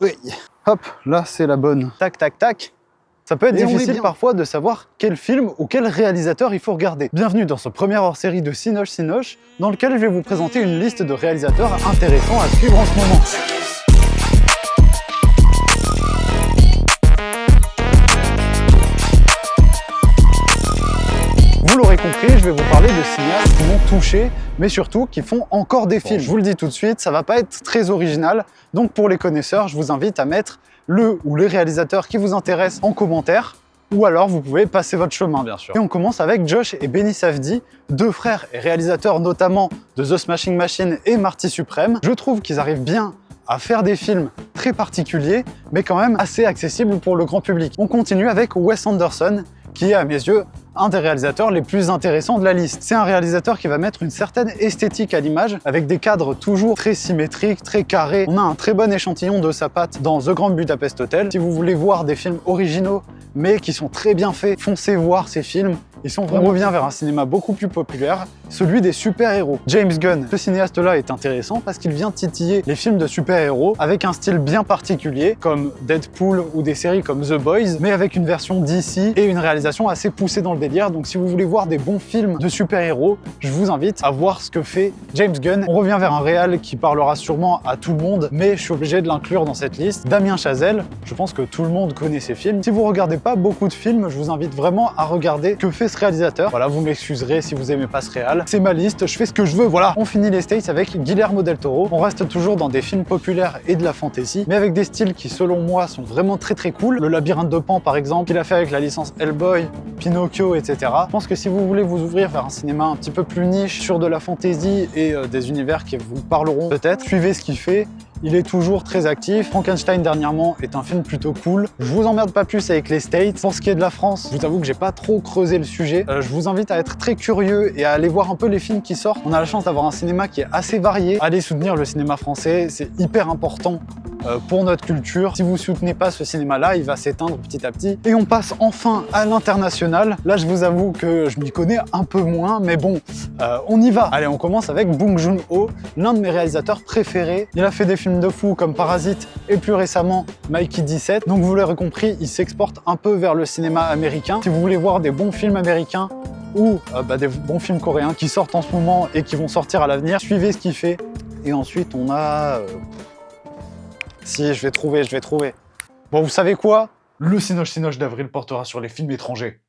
Oui. Hop, là c'est la bonne. Tac, tac, tac. Ça peut être difficile parfois de savoir quel film ou quel réalisateur il faut regarder. Bienvenue dans ce premier hors-série de Cinoche Cinoche, dans lequel je vais vous présenter une liste de réalisateurs intéressants à suivre en ce moment. Vous l'aurez compris, je vais vous parler de cinéastes qui m'ont touché, mais surtout qui font encore des films. Je vous le dis tout de suite, ça va pas être très original, donc pour les connaisseurs, je vous invite à mettre le ou les réalisateurs qui vous intéressent en commentaire, ou alors vous pouvez passer votre chemin bien sûr. Et on commence avec Josh et Benny Safdie, deux frères et réalisateurs notamment de The Smashing Machine et Marty Supreme. Je trouve qu'ils arrivent bien à faire des films très particuliers, mais quand même assez accessibles pour le grand public. On continue avec Wes Anderson, qui est à mes yeux un des réalisateurs les plus intéressants de la liste. C'est un réalisateur qui va mettre une certaine esthétique à l'image, avec des cadres toujours très symétriques, très carrés. On a un très bon échantillon de sa patte dans The Grand Budapest Hotel. Si vous voulez voir des films originaux, mais qui sont très bien faits, foncez voir ces films. On revient vers un cinéma beaucoup plus populaire, celui des super-héros. James Gunn, ce cinéaste-là est intéressant parce qu'il vient titiller les films de super-héros avec un style bien particulier, comme Deadpool ou des séries comme The Boys, mais avec une version DC et une réalisation assez poussée dans le délire. Donc si vous voulez voir des bons films de super-héros, je vous invite à voir ce que fait James Gunn. On revient vers un réal qui parlera sûrement à tout le monde, mais je suis obligé de l'inclure dans cette liste. Damien Chazelle, je pense que tout le monde connaît ses films. Si vous regardez pas beaucoup de films, je vous invite vraiment à regarder que fait ce réalisateur. Voilà, vous m'excuserez si vous aimez pas ce réal. C'est ma liste, je fais ce que je veux, voilà. On finit les States avec Guillermo del Toro. On reste toujours dans des films populaires et de la fantasy, mais avec des styles qui, selon moi, sont vraiment très cool. Le Labyrinthe de Pan, par exemple, qu'il a fait avec la licence Hellboy, Pinocchio, etc. Je pense que si vous voulez vous ouvrir vers un cinéma un petit peu plus niche sur de la fantasy et des univers qui vous parleront peut-être, suivez ce qu'il fait. Il est toujours très actif. Frankenstein dernièrement est un film plutôt cool. Je vous emmerde pas plus avec les States. Pour ce qui est de la France, je vous avoue que j'ai pas trop creusé le sujet. Je vous invite à être très curieux et à aller voir un peu les films qui sortent. On a la chance d'avoir un cinéma qui est assez varié. Allez soutenir le cinéma français, c'est hyper important pour notre culture. Si vous soutenez pas ce cinéma-là, il va s'éteindre petit à petit. Et on passe enfin à l'international. Là, je vous avoue que je m'y connais un peu moins, mais bon, on y va. Allez, on commence avec Bong Joon-ho, l'un de mes réalisateurs préférés. Il a fait des films de fou comme Parasite et plus récemment Mikey 17. Donc vous l'aurez compris, il s'exporte un peu vers le cinéma américain. Si vous voulez voir des bons films américains ou des bons films coréens qui sortent en ce moment et qui vont sortir à l'avenir, suivez ce qu'il fait. Et ensuite on a... Si, je vais trouver. Bon, vous savez quoi? Le Cinoche Cinoche d'avril portera sur les films étrangers.